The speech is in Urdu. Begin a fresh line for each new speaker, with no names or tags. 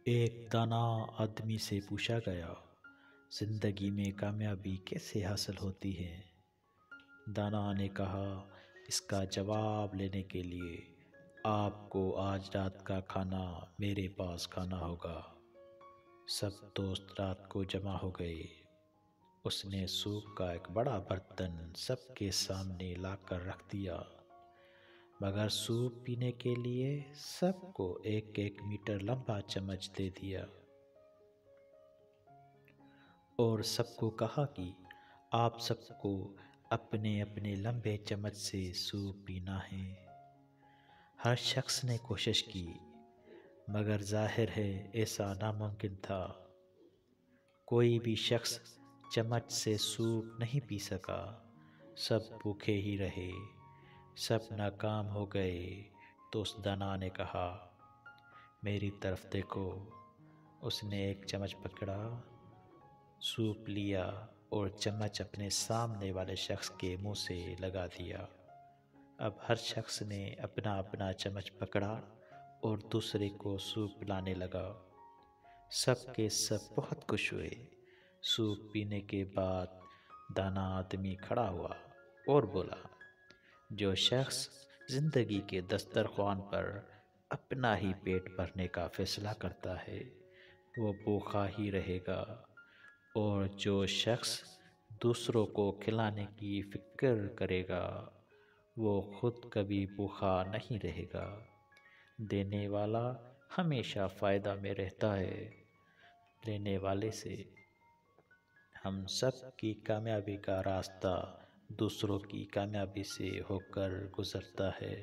ایک دانا آدمی سے پوچھا گیا، زندگی میں کامیابی کیسے حاصل ہوتی ہے؟ دانا نے کہا، اس کا جواب لینے کے لیے آپ کو آج رات کا کھانا میرے پاس کھانا ہوگا۔ سب دوست رات کو جمع ہو گئے۔ اس نے سوپ کا ایک بڑا برتن سب کے سامنے لا کر رکھ دیا، مگر سوپ پینے کے لیے سب کو 1 میٹر لمبا چمچ دے دیا اور سب کو کہا کہ آپ سب کو اپنے اپنے لمبے چمچ سے سوپ پینا ہے۔ ہر شخص نے کوشش کی، مگر ظاہر ہے ایسا ناممکن تھا۔ کوئی بھی شخص چمچ سے سوپ نہیں پی سکا۔ سب بھوکے ہی رہے، سب ناکام ہو گئے۔ تو اس دانا نے کہا، میری طرف دیکھو۔ اس نے ایک چمچ پکڑا، سوپ لیا اور چمچ اپنے سامنے والے شخص کے منہ سے لگا دیا۔ اب ہر شخص نے اپنا اپنا چمچ پکڑا اور دوسرے کو سوپ پلانے لگا۔ سب کے سب بہت خوش ہوئے۔ سوپ پینے کے بعد دانا آدمی کھڑا ہوا اور بولا، جو شخص زندگی کے دسترخوان پر اپنا ہی پیٹ بھرنے کا فیصلہ کرتا ہے وہ بھوکا ہی رہے گا، اور جو شخص دوسروں کو کھلانے کی فکر کرے گا وہ خود کبھی بھوکا نہیں رہے گا۔ دینے والا ہمیشہ فائدہ میں رہتا ہے، لینے والے سے۔ ہم سب کی کامیابی کا راستہ دوسروں کی کامیابی سے ہو کر گزرتا ہے۔